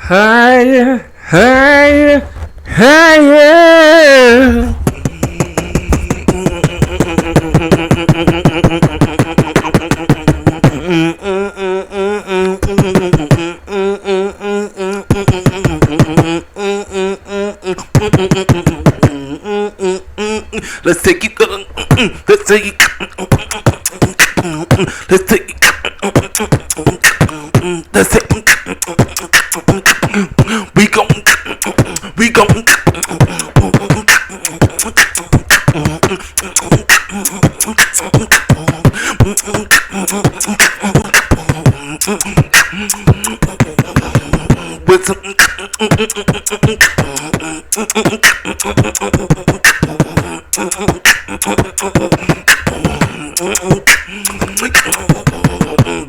Higher, higher, higher. Let's take it. Let's take it. Let's take it. Let's take it. We gon' with some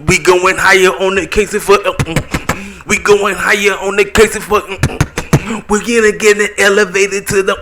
we going higher on the case for we going higher on the case for we're gonna get it elevated to the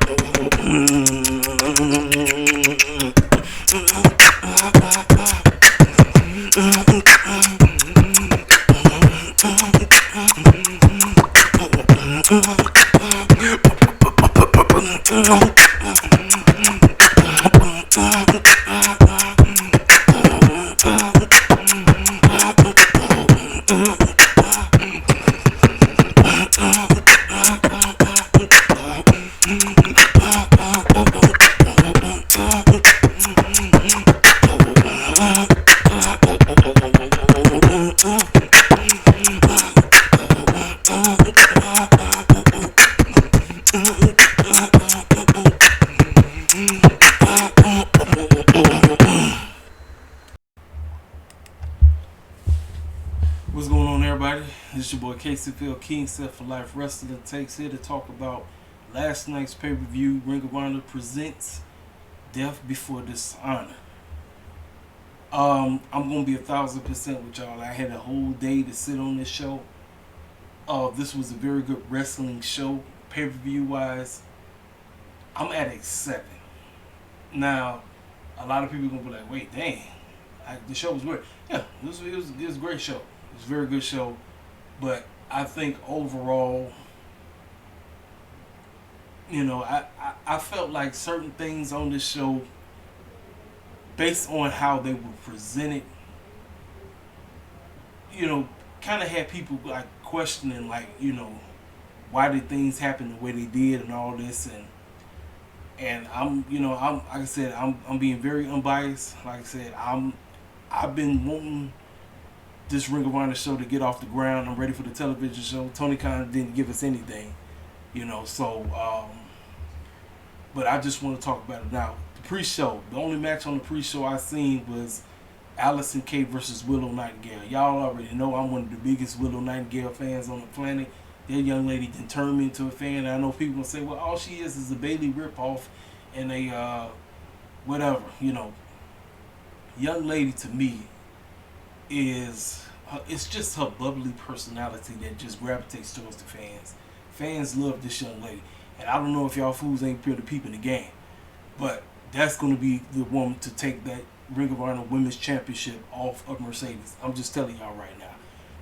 What's going on, everybody? This is your boy KCFL King Set for Life Wrestling Takes here to talk about last night's pay-per-view. Ring of Honor presents Death Before Dishonor. I'm gonna be 1,000% with y'all. I had a whole day to sit on this show. This was a very good wrestling show, pay-per-view wise. I'm at a 7. Now, a lot of people are gonna be like, "Wait, dang, the show was weird." Yeah, it was a great show. It was a very good show, but I think overall, I felt like certain things on this show, based on how they were presented, kind of had people like questioning, like, why did things happen the way they did and all this, and I'm like I said, I'm being very unbiased. Like I said, I've been wanting this Ring of Honor show to get off the ground. I'm ready for the television show. Tony Khan didn't give us anything, but I just want to talk about it now. The pre-show, the only match on the pre-show I seen was Allison K versus Willow Nightingale. Y'all already know I'm one of the biggest Willow Nightingale fans on the planet. That young lady can turn me into a fan. I know people will say, well, all she is a Bailey ripoff and a whatever, Young lady to me it's just her bubbly personality that just gravitates towards the fans. Fans love this young lady. And I don't know if y'all fools ain't pure to peep in the game, but that's going to be the woman to take that Ring of Honor Women's Championship off of Mercedes. I'm just telling y'all right now.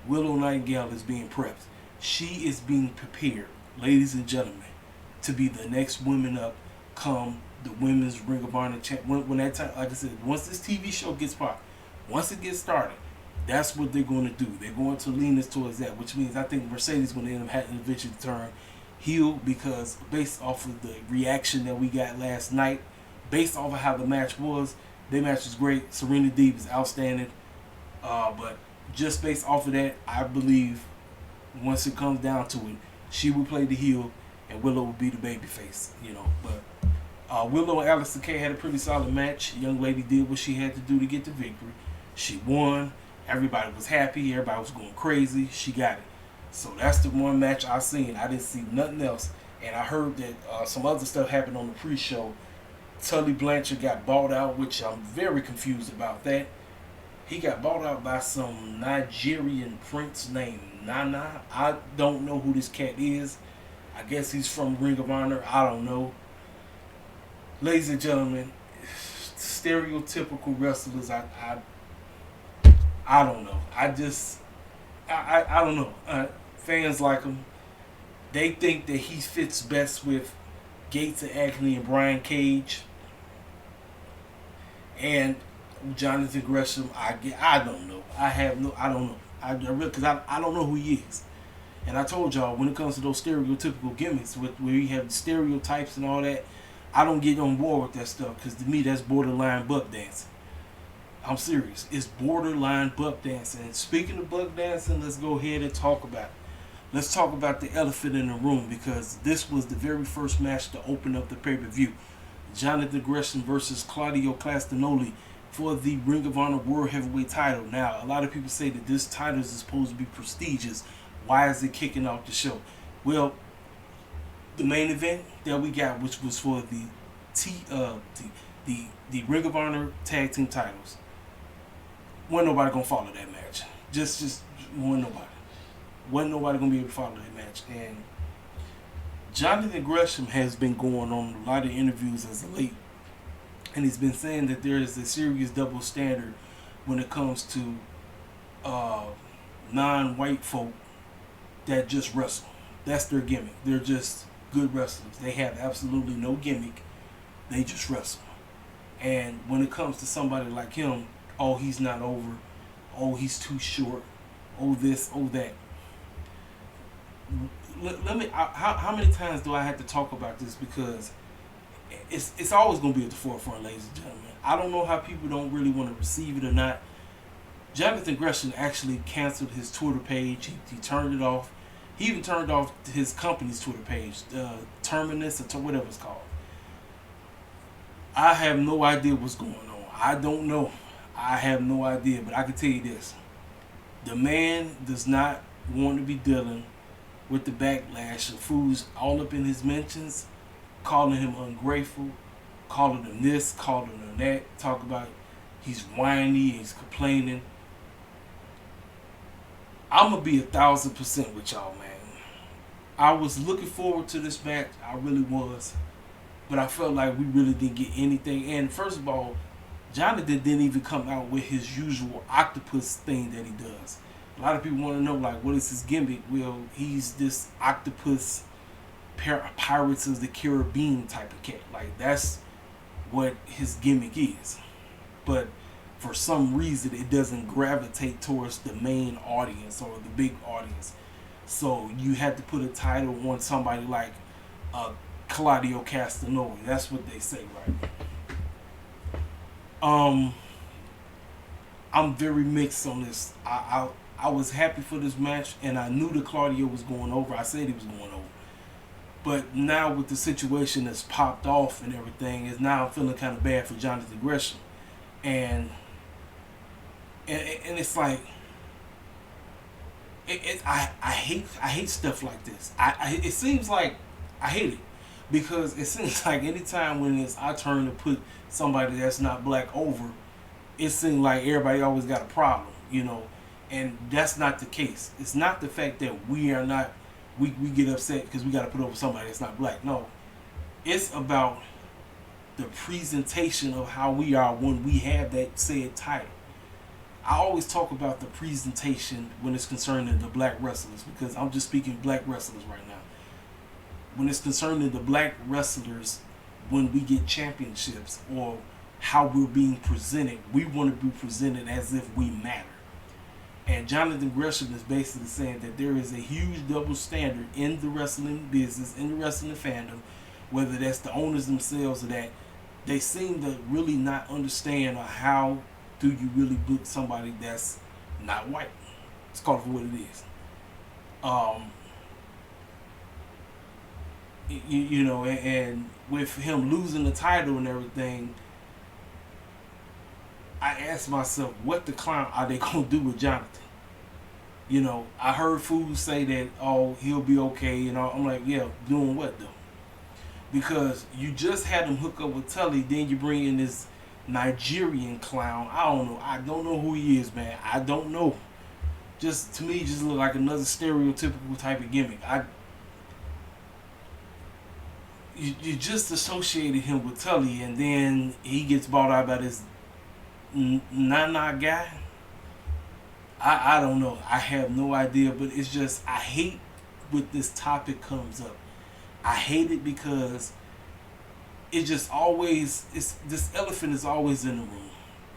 Willow Nightingale is being prepped. She is being prepared, ladies and gentlemen, to be the next woman up come the Women's Ring of Honor champ. When that time, like I said, once this TV show gets popped, once it gets started, that's what they're going to do. They're going to lean us towards that, which means I think Mercedes is going to end up having to eventually turn heel, because based off of the reaction that we got last night, based off of how the match was, their match was great. Serena Deeb is outstanding. But just based off of that, I believe once it comes down to it, she will play the heel and Willow will be the babyface, But Willow and Allison K had a pretty solid match. The young lady did what she had to do to get the victory. She won. Everybody was happy. Everybody was going crazy. She got it. So that's the one match I seen. I didn't see nothing else. And I heard that some other stuff happened on the pre-show. Tully Blanchard got bought out, which I'm very confused about that. He got bought out by some Nigerian prince named Nana. I don't know who this cat is. I guess he's from Ring of Honor. I don't know. Ladies and gentlemen, stereotypical wrestlers, I don't know. I don't know. Fans like them. They think that he fits best with Gates and Ackley and Brian Cage and Jonathan Gresham. I don't know. I don't know. I really, because I don't know who he is. And I told y'all, when it comes to those stereotypical gimmicks, where you have stereotypes and all that, I don't get on board with that stuff, because to me that's borderline buck dancing. I'm serious. It's borderline buck dancing. And speaking of buck dancing, let's go ahead and talk about it. Let's talk about the elephant in the room, because this was the very first match to open up the pay-per-view. Jonathan Gresham versus Claudio Castinoli for the Ring of Honor World Heavyweight title. Now, a lot of people say that this title is supposed to be prestigious. Why is it kicking off the show? Well, the main event that we got, which was for the Ring of Honor Tag Team titles, wasn't nobody gonna follow that match. Just wasn't nobody gonna be able to follow that match. And Jonathan Gresham has been going on a lot of interviews as of late, and he's been saying that there is a serious double standard when it comes to non-white folk that just wrestle. That's their gimmick. They're just good wrestlers. They have absolutely no gimmick. They just wrestle. And when it comes to somebody like him, oh, he's not over. Oh, he's too short. Oh, this, oh, that. Let me. How many times do I have to talk about this? Because it's always going to be at the forefront, ladies and gentlemen. I don't know how people don't really want to receive it or not. Jonathan Gresham actually canceled his Twitter page. He turned it off. He even turned off his company's Twitter page, Terminus or whatever it's called. I have no idea what's going on. I don't know. I have no idea, but I can tell you this. The man does not want to be dealing with the backlash of fools all up in his mentions, calling him ungrateful, calling him this, calling him that, talk about he's whiny, he's complaining. I'm going to be 1,000% with y'all, man. I was looking forward to this match. I really was. But I felt like we really didn't get anything. And first of all, Jonathan didn't even come out with his usual octopus thing that he does. A lot of people want to know, like, what is his gimmick? Well, he's this octopus, Pirates of the Caribbean type of cat. Like, that's what his gimmick is. But for some reason, it doesn't gravitate towards the main audience or the big audience. So you had to put a title on somebody like Claudio Castinoli. That's what they say, right? I'm very mixed on this. I was happy for this match, and I knew that Claudio was going over. I said he was going over. But now with the situation that's popped off and everything, is now I'm feeling kind of bad for Jonathan Gresham. And it's like, I hate stuff like this. It seems like I hate it, because it seems like anytime when it's our turn to put somebody that's not black over, it seems like everybody always got a problem, you know, and that's not the case. It's not the fact that we get upset because we got to put over somebody that's not black. No, it's about the presentation of how we are when we have that said title. I always talk about the presentation when it's concerning the black wrestlers, because I'm just speaking black wrestlers right now. When it's concerning the black wrestlers, when we get championships or how we're being presented, we want to be presented as if we matter. And Jonathan Gresham is basically saying that there is a huge double standard in the wrestling business, in the wrestling fandom, whether that's the owners themselves or that, they seem to really not understand or how do you really book somebody that's not white. Let's call it for what it is. You know, and with him losing the title and everything, I asked myself, what the clown are they going to do with Jonathan? You know, I heard fools say that, oh, he'll be okay. You know, I'm like, yeah, doing what though? Because you just had him hook up with Tully, then you bring in this Nigerian clown. I don't know who he is, man. I don't know. Just to me, just look like another stereotypical type of gimmick. You just associated him with Tully, and then he gets bought out by this Nana guy. I don't know. I have no idea, but it's just, I hate with this topic comes up. I hate it because it just always, this elephant is always in the room.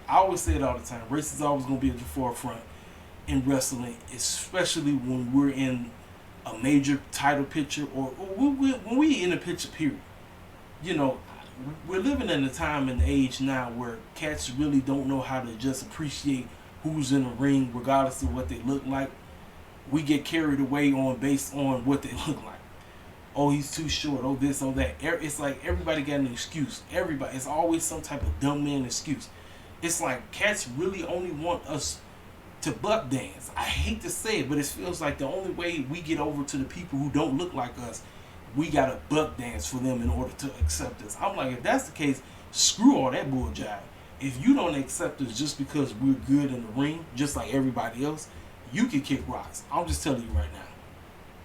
I always say it all the time. Race is always going to be at the forefront in wrestling, especially when we're in a major title picture or when we in a picture period. You know, we're living in a time and age now where cats really don't know how to just appreciate who's in the ring regardless of what they look like. We get carried away based on what they look like. Oh, he's too short. Oh, this, oh, that. It's like everybody got an excuse. Everybody. It's always some type of dumb man excuse. It's like cats really only want us to buck dance. I hate to say it, but it feels like the only way we get over to the people who don't look like us, we got to buck dance for them in order to accept us. I'm like, if that's the case, screw all that bull jive. If you don't accept us just because we're good in the ring, just like everybody else, you can kick rocks. I'm just telling you right now.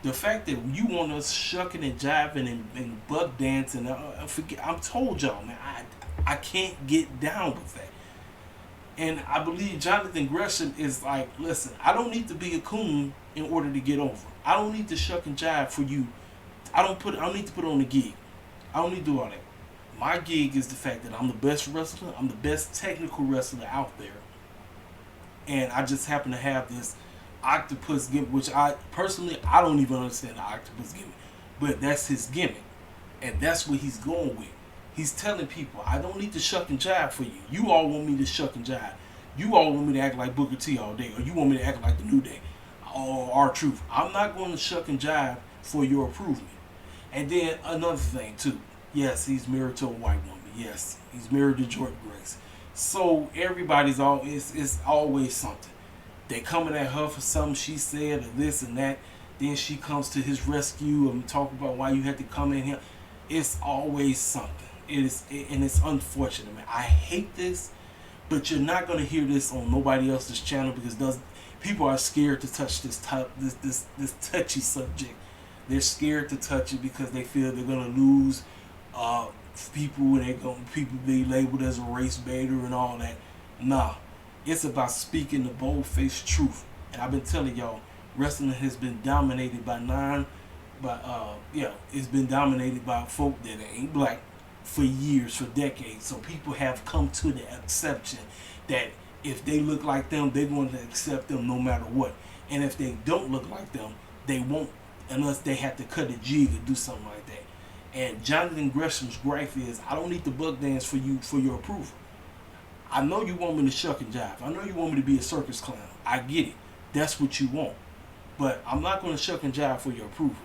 The fact that you want us shucking and jiving and buck dancing, I'm told y'all, man, I can't get down with that. And I believe Jonathan Gresham is like, listen, I don't need to be a coon in order to get over. I don't need to shuck and jive for you. I don't need to put on a gig. I don't need to do all that. My gig is the fact that I'm the best wrestler. I'm the best technical wrestler out there. And I just happen to have this octopus gimmick, which I don't even understand the octopus gimmick. But that's his gimmick. And that's what he's going with. He's telling people, I don't need to shuck and jive for you. You all want me to shuck and jive. You all want me to act like Booker T all day. Or you want me to act like the New Day. Or R-Truth. I'm not going to shuck and jive for your approval. And then another thing too. Yes, he's married to a white woman. Yes, he's married to Jordan Grace. So everybody's it's always something. They coming at her for something she said or this and that. Then she comes to his rescue and talk about why you had to come in here. It's always something. And it's unfortunate, man. I hate this, but you're not gonna hear this on nobody else's channel because people are scared to touch this touchy subject. They're scared to touch it because they feel they're gonna lose people and people be labeled as a race baiter and all that. Nah, it's about speaking the bold-faced truth. And I've been telling y'all, wrestling has been dominated it's been dominated by folk that ain't black for years, for decades. So people have come to the exception that if they look like them, they're going to accept them no matter what. And if they don't look like them, they won't unless they have to cut a jig or do something like that. And Jonathan Gresham's gripe is, I don't need to buck dance for you for your approval. I know you want me to shuck and jive. I know you want me to be a circus clown. I get it. That's what you want. But I'm not going to shuck and jive for your approval.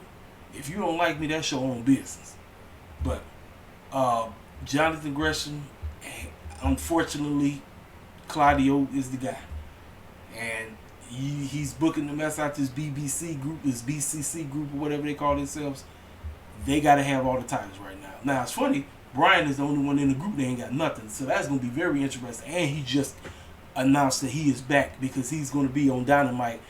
If you don't like me, that's your own business. But Jonathan Gresham, unfortunately, Claudio is the guy. And he's booking the mess out this BBC group, this BCC group, or whatever they call themselves. They got to have all the titles right now. Now, it's funny, Brian is the only one in the group that ain't got nothing. So that's going to be very interesting. And he just announced that he is back because he's going to be on Dynamite.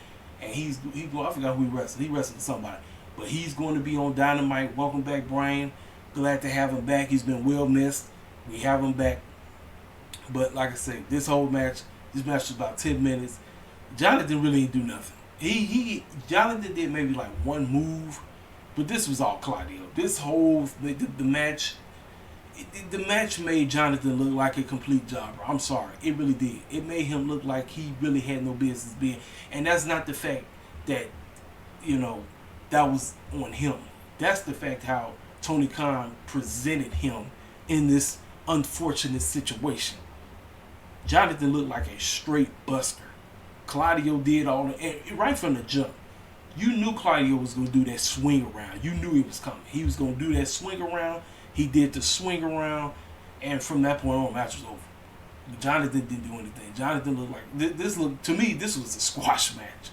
And I forgot who he wrestled. He wrestled somebody. But he's going to be on Dynamite. Welcome back, Brian. Glad to have him back. He's been well missed. We have him back. But like I said, this match was about 10 minutes. Jonathan really didn't do nothing. Jonathan did maybe like one move, but this was all Claudio. This whole the match, the match made Jonathan look like a complete jobber. I'm sorry, it really did. It made him look like he really had no business being. And that's not the fact that that was on him. That's the fact how Tony Khan presented him in this unfortunate situation. Jonathan looked like a straight buster. Claudio did all and right from the jump. You knew Claudio was going to do that swing around. You knew it was coming. He was going to do that swing around. He did the swing around, and from that point on, match was over. But Jonathan didn't do anything. Jonathan looked like to me, this was a squash match.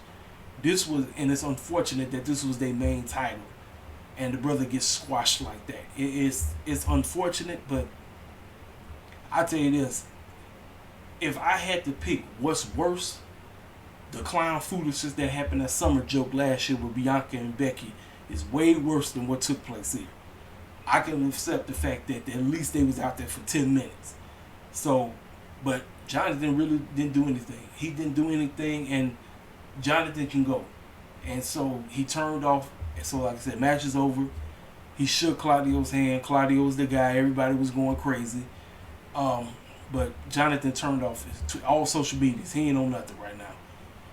And it's unfortunate that this was their main title, and the brother gets squashed like that. It's unfortunate, but I tell you this: if I had to pick what's worse, the clown foolishness that happened at Summer Joke last year with Bianca and Becky is way worse than what took place here. I can accept the fact that at least they was out there for 10 minutes. So, but Jonathan really didn't do anything. He didn't do anything, and Jonathan can go. And so he turned off And so, like I said, match is over. He shook Claudio's hand. Claudio's the guy. Everybody was going crazy. But Jonathan turned off all social medias. He ain't on nothing right now.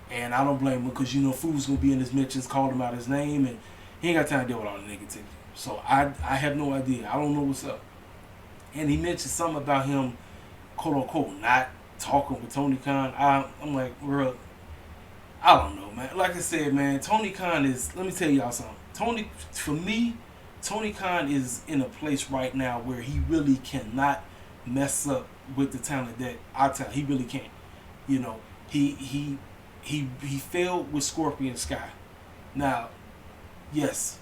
And I don't blame him because, you know, Food's going to be in his mentions, called him out his name, and he ain't got time to deal with all the negativity. So I have no idea. I don't know what's up. And he mentioned something about him, quote unquote, not talking with Tony Khan. I'm like, bro, I don't know, man. Like I said, man, Tony Khan is, let me tell y'all something. For me, Tony Khan is in a place right now where he really cannot mess up with the talent that I tell. He really can't. You know, he failed with Scorpion Sky. Now, yes,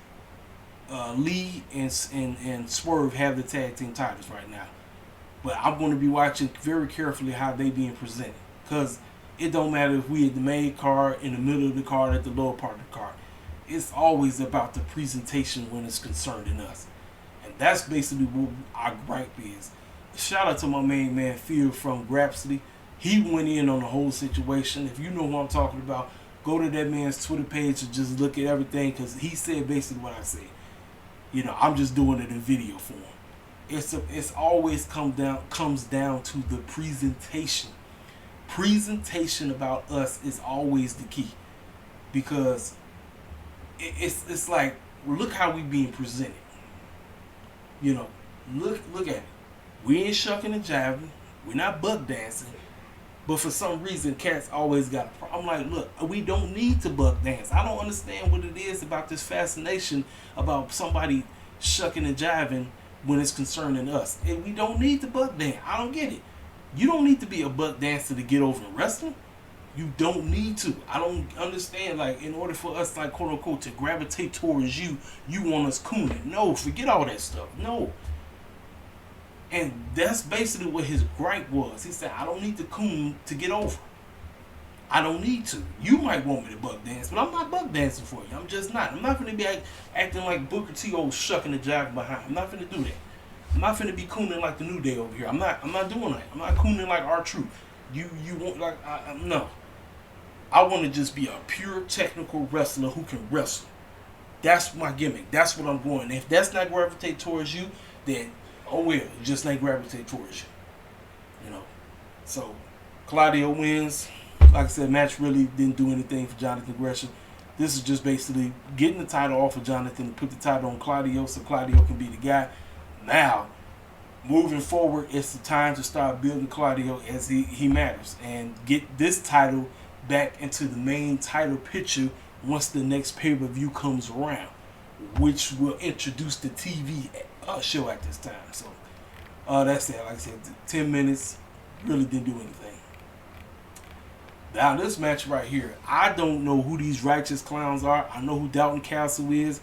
Lee and Swerve have the tag team titles right now, but I'm going to be watching very carefully how they being presented, because it don't matter if we at the main card, in the middle of the card, at the lower part of the card. It's always about the presentation when it's concerned in us, and that's basically what our gripe is. Shout out to my main man Phil from Grapsody. He went in on the whole situation. If you know what I'm talking about, go to that man's Twitter page and just look at everything, because he said basically what I said. You know, I'm just doing it in video form. It's always comes down to the presentation. Presentation about us is always the key, because it's like, look how we being presented. You know, look at it. We ain't shucking and jiving. We're not buck dancing. But for some reason, cats always got a problem. I'm like, look, we don't need to buck dance. I don't understand what it is about this fascination about somebody shucking and jiving when it's concerning us. And we don't need to buck dance. I don't get it. You don't need to be a buck dancer to get over in wrestling. You don't need to. I don't understand, like, in order for us, like, quote unquote, to gravitate towards you, you want us cooning. No, forget all that stuff. No. And that's basically what his gripe was. He said, I don't need to coon to get over. I don't need to. You might want me to buck dance, but I'm not buck dancing for you. I'm just not. I'm not going to be acting like Booker T old shucking and jiving behind. I'm not going to do that. I'm not going to be cooning like the New Day over here. I'm not doing that. I'm not cooning like R-Truth. You want, like, no. I want to just be a pure technical wrestler who can wrestle. That's my gimmick. That's what I'm going. If that's not gravitate towards you, then oh well, it just ain't gravitate towards you. You know. So Claudio wins. Like I said, match really didn't do anything for Jonathan Gresham. This is just basically getting the title off of Jonathan and put the title on Claudio so Claudio can be the guy. Now, moving forward, it's the time to start building Claudio as he matters and get this title back into the main title picture once the next pay-per-view comes around, which will introduce the TV show at this time. So that's it. Like I said, 10 minutes, really didn't do anything. Now this match right here, I don't know who these righteous clowns are. I know who Dalton Castle is.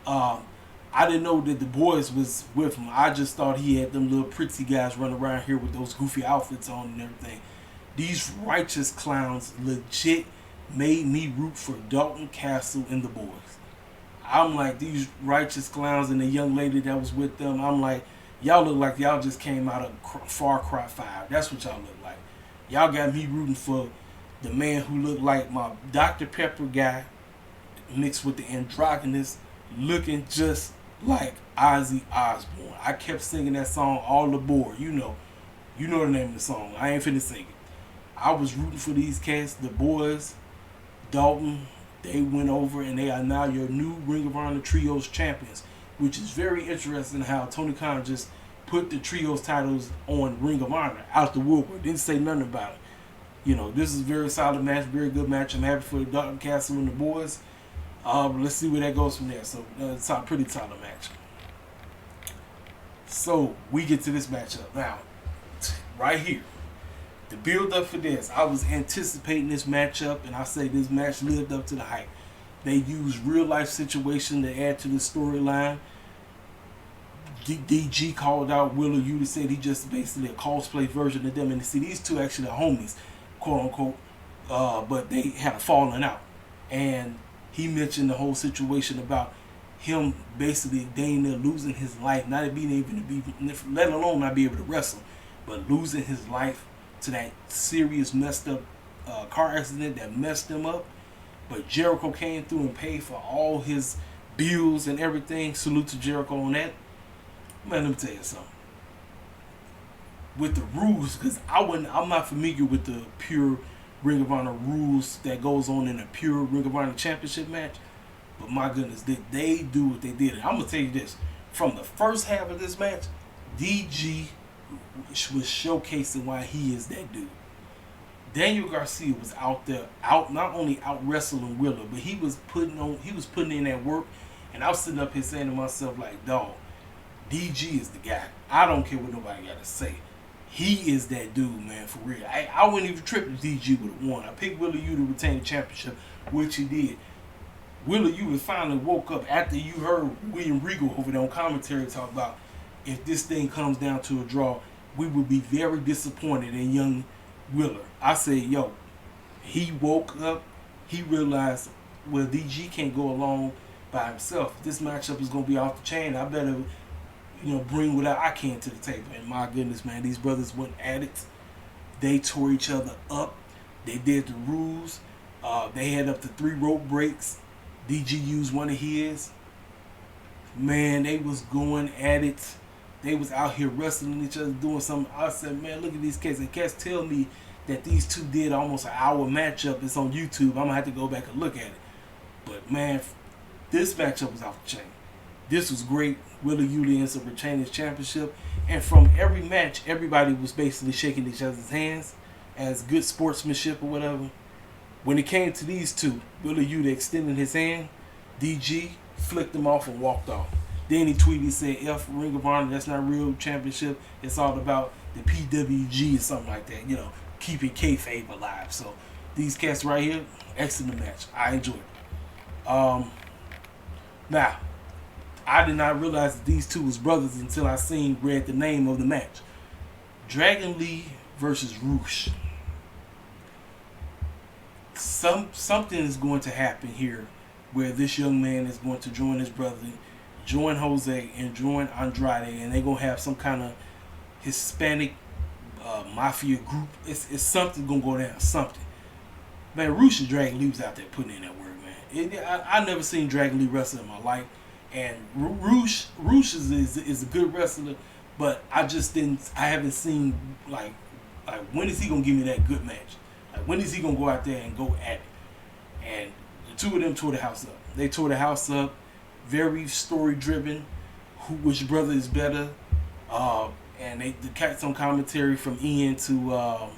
I didn't know that the boys was with him. I just thought he had them little pretty guys running around here with those goofy outfits on and everything. These righteous clowns legit made me root for Dalton Castle and the boys. I'm like, these righteous clowns and the young lady that was with them, I'm like, y'all look like y'all just came out of Far Cry 5. That's what y'all look like. Y'all got me rooting for the man who looked like my Dr. Pepper guy mixed with the androgynous, looking just like Ozzy Osbourne. I kept singing that song all aboard. You know the name of the song. I ain't finna sing it. I was rooting for these cats, the boys, Dalton. They went over and they are now your new Ring of Honor Trios champions, which is very interesting how Tony Khan just put the Trios titles on Ring of Honor out the woodwork. Didn't say nothing about it. You know, this is a very solid match, very good match. I'm happy for Dalton Castle and the boys. Let's see where that goes from there. So it's a pretty solid match. So we get to this matchup now. Right here. The build up for this, I was anticipating this matchup, and I say this match lived up to the hype. They used real life situation to add to the storyline. DG called out Willow. You said he just basically a cosplay version of them, and see these two actually are homies, quote unquote. But they had a falling out, and he mentioned the whole situation about him basically dang near losing his life, not being able to be, let alone not be able to wrestle, but losing his life to that serious messed up car accident that messed him up. But Jericho came through and paid for all his bills and everything. Salute to Jericho on that. Man, let me tell you something. With the rules, because I'm not familiar with the pure Ring of Honor rules that goes on in a pure Ring of Honor championship match. But my goodness, did they do what they did? And I'm gonna tell you this: from the first half of this match, DG was showcasing why he is that dude. Daniel Garcia was out there, not only out wrestling Willow, but he was putting in that work. And I was sitting up here saying to myself, like, dog, DG is the guy. I don't care what nobody got to say. He is that dude, man, for real. I wouldn't even trip if DG would have won. I picked Willow U to retain the championship, which he did. Willow U finally woke up after you heard William Regal over there on commentary talk about if this thing comes down to a draw, we would be very disappointed in young Willer. I said, yo, he woke up, he realized, well, DG can't go along by himself. If this matchup is going to be off the chain, I better, bring what I can to the table. And my goodness, man, these brothers went at it. They tore each other up. They did the rules. They had up to 3 rope breaks. DG used one of his. Man, they was going at it. They was out here wrestling each other, doing something. I said, man, look at these cats. And cats tell me that these two did almost an hour matchup. It's on YouTube. I'm going to have to go back and look at it. But, man, this matchup was off the chain. This was great. Willow Yuta ends up retaining his championship. And from every match, everybody was basically shaking each other's hands as good sportsmanship or whatever. When it came to these two, Willow Yuta extended his hand. DG flicked him off and walked off. Then he tweeted, said, F Ring of Honor, that's not real championship. It's all about the PWG or something like that. Keeping kayfabe alive. So these cats right here, excellent match. I enjoyed it. Now, I did not realize that these two was brothers until I read the name of the match. Dragon Lee versus ROH. Something is going to happen here where this young man is going to join his brother, join Jose, and join Andrade, and they're going to have some kind of Hispanic mafia group. It's something going to go down, something. Man, ROH and Dragon Lee was out there putting in that work, man. I never seen Dragon Lee wrestle in my life, and ROH is a good wrestler, but I haven't seen, like when is he going to give me that good match? Like, when is he going to go out there and go at it? And the two of them tore the house up. They tore the house up. Very story-driven. Which brother is better? And they got some commentary from Ian to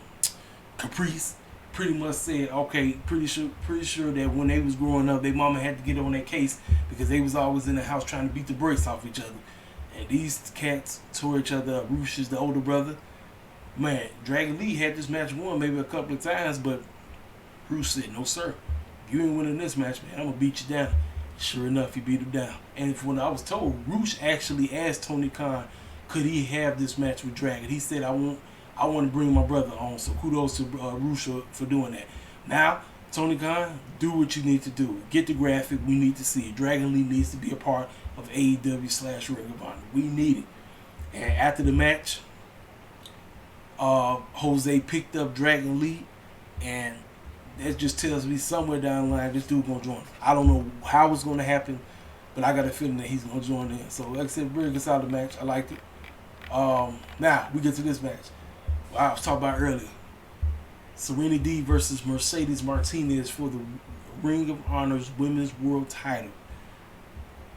Caprice. Pretty much said, okay, pretty sure that when they was growing up, their mama had to get on their case because they was always in the house trying to beat the brakes off each other. And these cats tore each other up. ROH is the older brother. Man, Dragon Lee had this match won maybe a couple of times, but ROH said, no, sir. If you ain't winning this match, man, I'm going to beat you down. Sure enough, he beat him down. And when I was told, ROH actually asked Tony Khan, could he have this match with Dragon? He said, I want to bring my brother on. So kudos to ROH for doing that. Now, Tony Khan, do what you need to do. Get the graphic. We need to see it. Dragon Lee needs to be a part of AEW/Ring of Honor. We need it. And after the match, Jose picked up Dragon Lee, and that just tells me somewhere down the line this dude gonna join. I don't know how it's gonna happen, but I got a feeling that he's gonna join in. So like I said, very good solid match. I liked it. Now we get to this match. I was talking about earlier. Serena Deeb versus Mercedes Martinez for the Ring of Honor's Women's World Title.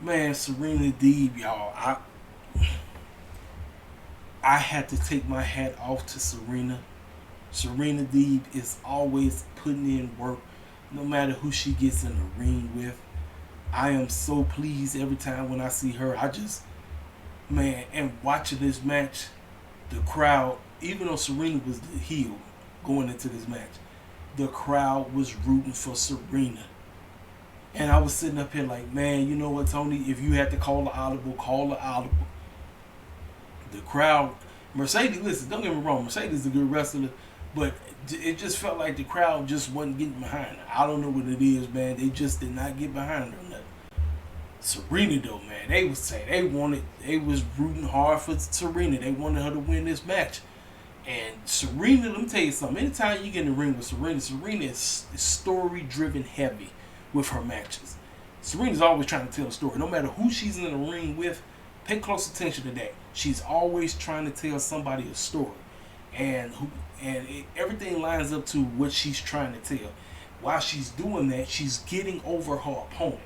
Man, Serena Deeb, y'all. I had to take my hat off to Serena. Serena Deeb is always putting in work, no matter who she gets in the ring with. I am so pleased every time when I see her. And watching this match, the crowd, even though Serena was the heel going into this match, the crowd was rooting for Serena. And I was sitting up here like, man, you know what, Tony? If you had to call the audible, call the audible. The crowd, Mercedes, listen, don't get me wrong, Mercedes is a good wrestler, but it just felt like the crowd just wasn't getting behind her. I don't know what it is, man. They just did not get behind her. Serena, though, man, they was rooting hard for Serena. They wanted her to win this match. And Serena, let me tell you something. Anytime you get in the ring with Serena, Serena is story-driven heavy with her matches. Serena's always trying to tell a story. No matter who she's in the ring with, pay close attention to that. She's always trying to tell somebody a story. Everything lines up to what she's trying to tell. While she's doing that, she's getting over her opponent.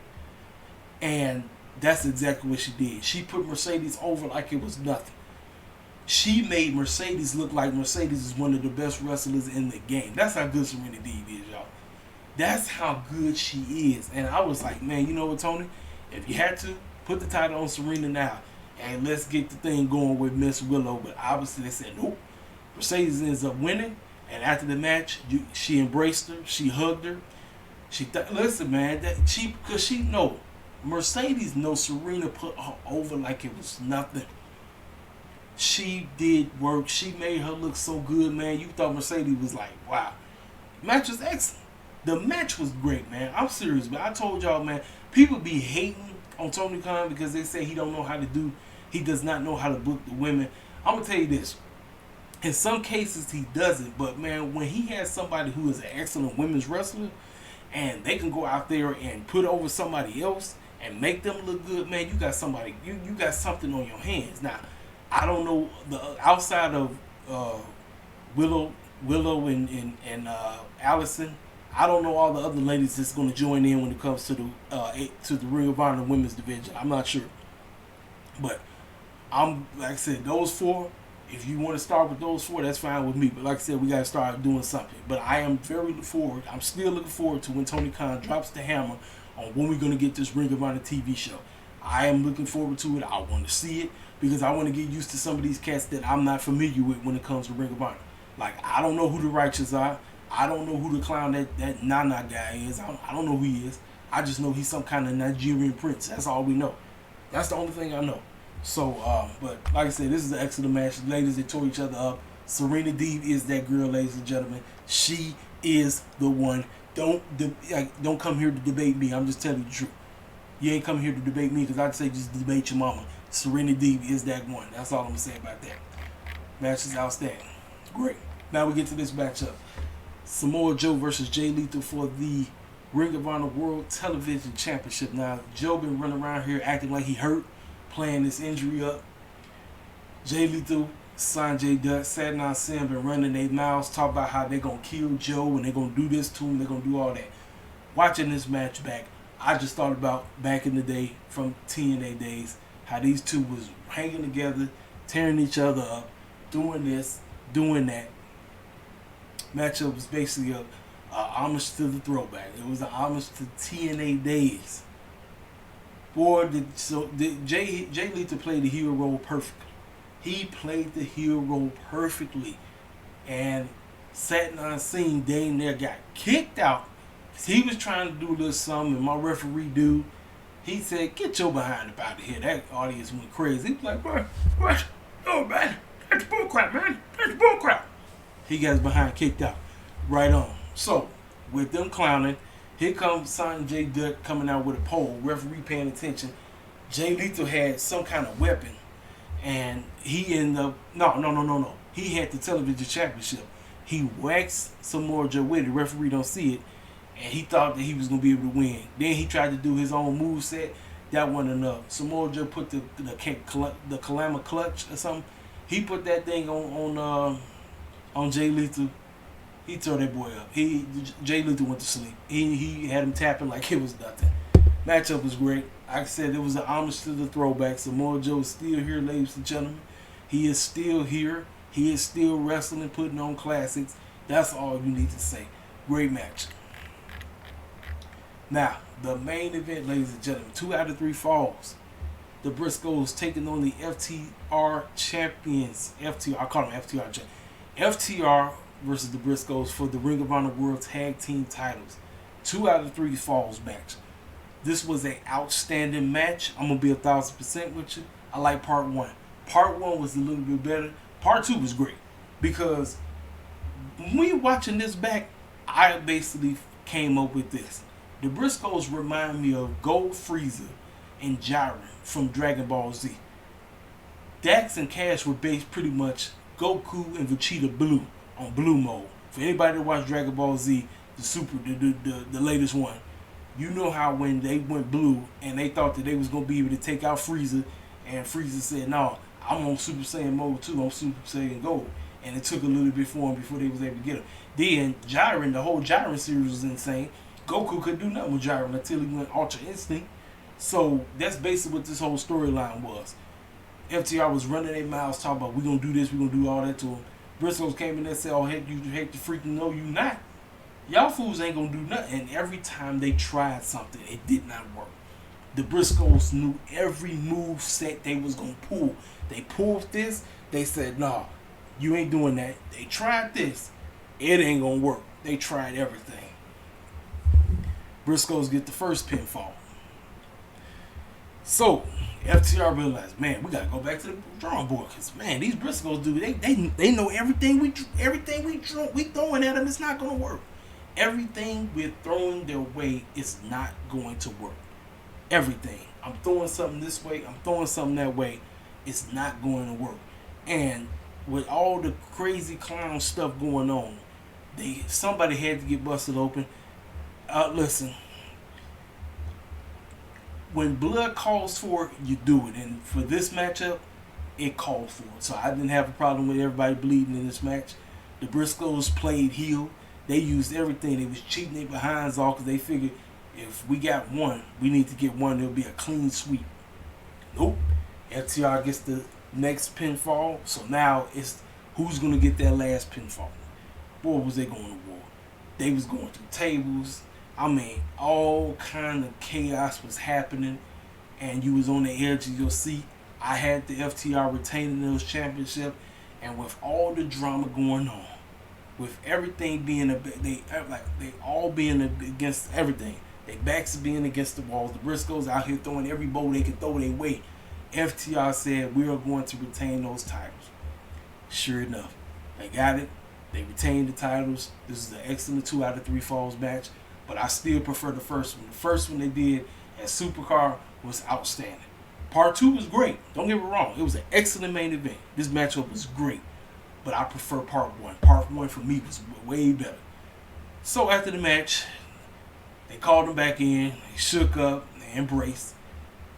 And that's exactly what she did. She put Mercedes over like it was nothing. She made Mercedes look like Mercedes is one of the best wrestlers in the game. That's how good Serena Deeb is, y'all. That's how good she is. And I was like, man, you know what, Tony? If you had to, put the title on Serena now. And let's get the thing going with Miss Willow. But obviously they said, nope. Mercedes ends up winning. And after the match, she embraced her. She hugged her. Listen, man, because she know. Mercedes knows Serena put her over like it was nothing. She did work. She made her look so good, man. You thought Mercedes was like, wow. Match was excellent. The match was great, man. I'm serious, man. I told y'all, man, people be hating on Tony Khan because they say he don't know how to do, he does not know how to book the women. I'm going to tell you this. In some cases, he doesn't. But, man, when he has somebody who is an excellent women's wrestler and they can go out there and put over somebody else and make them look good, man, you got somebody, you got something on your hands. Now, I don't know the outside of Willow and Allison. I don't know all the other ladies that's going to join in when it comes to the Ring of Honor women's division. I'm not sure, but I'm like I said, those four. If you want to start with those four, that's fine with me. But like I said, we got to start doing something. But I am I'm still looking forward to when Tony Khan drops the hammer on when we're going to get this Ring of Honor TV show. I am looking forward to it. I want to see it because I want to get used to some of these cats that I'm not familiar with when it comes to Ring of Honor. Like, I don't know who the Righteous are. I don't know who the clown that Nana guy is. I don't know who he is. I just know he's some kind of Nigerian prince. That's all we know. That's the only thing I know. So, but like I said, this is an excellent match. The ladies, they tore each other up. Serena Deeb is that girl, ladies and gentlemen. She is the one. Don't come here to debate me. I'm just telling you the truth. You ain't come here to debate me because I'd say just debate your mama. Serena Deeb is that one. That's all I'm going to say about that. Match is outstanding. Great. Now we get to this matchup. Samoa Joe versus Jay Lethal for the Ring of Honor World Television Championship. Now, Joe been running around here acting like he hurt, playing this injury up. Jay Lethal, Sanjay Dutt, Satnam Singh been running their mouths, talk about how they're going to kill Joe and they're going to do this to him, they're going to do all that. Watching this match back, I just thought about back in the day from TNA days, how these two was hanging together, tearing each other up, doing this, doing that. Matchup was basically a homage to the throwback. It was an homage to TNA days. Boy, Jay Lethal played the hero role perfectly. He played the hero role perfectly. And Satnam Singh dang near got kicked out. He was trying to do a little something, and my referee dude, he said, "Get your behind up out of here." That audience went crazy. He was like, what? Oh, man, that's bullcrap, man. That's bullcrap. He got his behind kicked out. Right on. So, with them clowning, here comes Sanjay Dutt coming out with a pole. Referee paying attention. Jay Lethal had some kind of weapon, and he ended up, no. He had the television championship. He waxed Samoa Joe with it. The referee don't see it, and he thought that he was going to be able to win. Then he tried to do his own moveset. That wasn't enough. Samoa Joe put the Kalama clutch or something. He put that thing on Jay Lethal. He tore that boy up. Jay Lethal went to sleep. He had him tapping like it was nothing. Matchup was great. Like I said, it was an homage to the throwback. Samoa Joe is still here, ladies and gentlemen. He is still here. He is still wrestling and putting on classics. That's all you need to say. Great match. Now, the main event, ladies and gentlemen, 2 out of 3 falls. The Briscoes taking on the FTR champions. I call them FTR champions. FTR versus the Briscoes for the Ring of Honor World Tag Team titles. 2 out of 3 falls match. This was an outstanding match. I'm going to be 1,000% with you. I like part 1. Part 1 was a little bit better. Part 2 was great. Because when we watching this back, I basically came up with this. The Briscoes remind me of Gold Frieza and Jiren from Dragon Ball Z. Dax and Cash were based pretty much Goku and Vegeta Blue on Blue mode. For anybody that watched Dragon Ball Z, the latest one, You know how when they went blue and they thought that they was gonna be able to take out Frieza, and Frieza said, "No, I'm on Super Saiyan mode 2. I'm Super Saiyan Gold." And it took a little bit for him before they was able to get him. Then Jiren, the whole Jiren series was insane. Goku couldn't do nothing with Jiren until he went Ultra Instinct. So that's basically what this whole storyline was. FTR was running their mouths talking about, we gonna do this, we gonna do all that to him. Briscoes came in there and said, oh, heck, you hate to freaking know you not. Y'all fools ain't gonna do nothing. And every time they tried something, it did not work. The Briscoes knew every move set they was gonna pull. They pulled this, they said, nah, you ain't doing that. They tried this, it ain't gonna work. They tried everything. Briscoes get the first pinfall. So FTR realized, man, we gotta go back to the drawing board, because man, these Briscoes do they know everything we throwing at them is not gonna work. Everything we're throwing their way is not going to work. Everything. I'm throwing something this way, I'm throwing something that way, it's not going to work. And with all the crazy clown stuff going on, somebody had to get busted open. Listen, when blood calls for it, you do it. And for this matchup, it called for it. So I didn't have a problem with everybody bleeding in this match. The Briscoes played heel. They used everything. They was cheating their behinds off because they figured if we got one, we need to get one. It'll be a clean sweep. Nope. FTR gets the next pinfall. So now it's who's going to get that last pinfall. Boy, was they going to war. They was going through tables. I mean, all kind of chaos was happening, and you was on the edge of your seat. I had the FTR retaining those championship, and with all the drama going on, with everything being they all being against everything. They backs being against the walls. The Briscoes out here throwing every bow they could throw their way. FTR said we are going to retain those titles. Sure enough, they got it. They retained the titles. This is an excellent 2 out of 3 falls match. But I still prefer the first one. The first one they did at Supercar was outstanding. Part 2 was great. Don't get me wrong. It was an excellent main event. This matchup was great. But I prefer Part 1. Part 1 for me was way better. So after the match, they called them back in. They shook up. They embraced.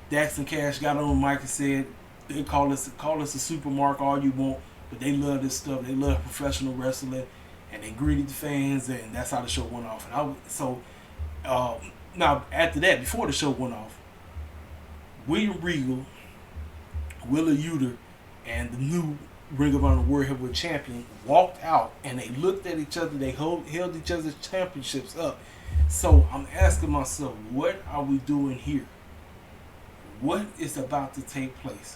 Dax and Cash got on the mic and said, they call us a supermark all you want, but they love this stuff. They love professional wrestling. And they greeted the fans, and that's how the show went off. And now after that, before the show went off, William Regal, Willa Yuta, and the new Ring of Honor World Heavyweight Champion walked out, and they looked at each other. They held each other's championships up. So I'm asking myself, what are we doing here? What is about to take place?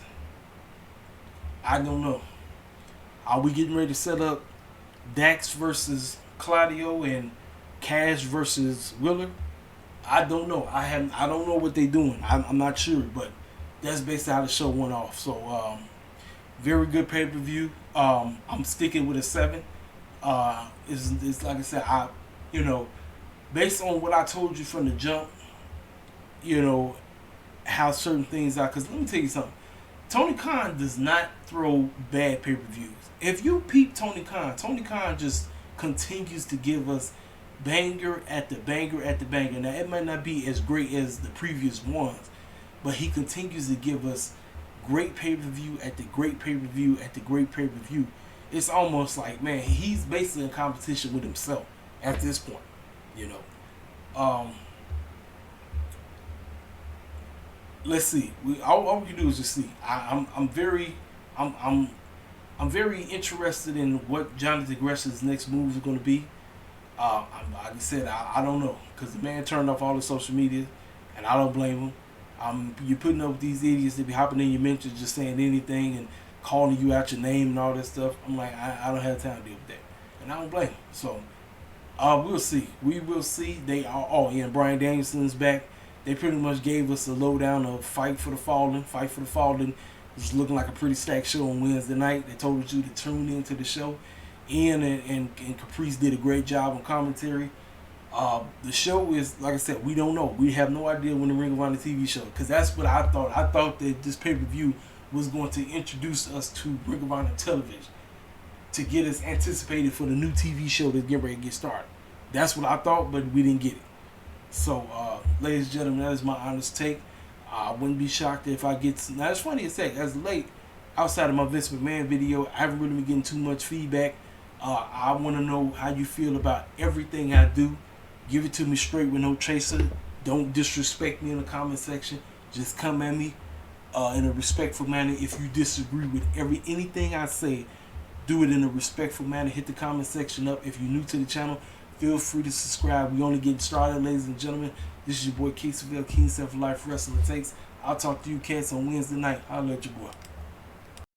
I don't know. Are we getting ready to set up Dax versus Claudio and Cash versus Willer? I don't know. I don't know what they're doing. I'm not sure, but that's basically how the show went off. So very good pay-per-view. I'm sticking with a 7. It's like I said, based on what I told you from the jump, how certain things are. Because let me tell you something. Tony Khan does not throw bad pay-per-views. If you peep Tony Khan just continues to give us banger at the banger at the banger. Now, it might not be as great as the previous ones, but he continues to give us great pay-per-view at the great pay-per-view at the great pay-per-view. It's almost like, man, he's basically in competition with himself at this point, Let's see. All we can do is just see. I'm very interested in what Johnny Degression's next moves are going to be. Like I said, I don't know, because the man turned off all the social media, and I don't blame him. You're putting up with these idiots that be hopping in your mentions, just saying anything and calling you out your name and all that stuff. I'm like, I don't have time to deal with that, and I don't blame him. So we'll see. We will see. They are. Oh yeah, Bryan Danielson's back. They pretty much gave us a lowdown of Fight for the Fallen. Fight for the Fallen was looking like a pretty stacked show on Wednesday night. They told you to tune into the show. Ian and Caprice did a great job on commentary. The show is, like I said, we don't know. We have no idea when the Ring of Honor TV show, because that's what I thought. I thought that this pay-per-view was going to introduce us to Ring of Honor television to get us anticipated for the new TV show that's getting ready to get started. That's what I thought, but we didn't get it. So ladies and gentlemen, that is my honest take. I wouldn't be shocked if I get. Now it's funny to say, as late, outside of my Vince McMahon video, I haven't really been getting too much feedback. I want to know how you feel about everything I do. Give it to me straight with no chaser. Don't disrespect me in the comment section. Just come at me in a respectful manner. If you disagree with anything I say, do it in a respectful manner. Hit the comment section up. If you're new to the channel, feel free to subscribe. We only getting started, ladies and gentlemen. This is your boy Casey King Self Life Wrestling Takes. I'll talk to you cats on Wednesday night. I'll let your boy.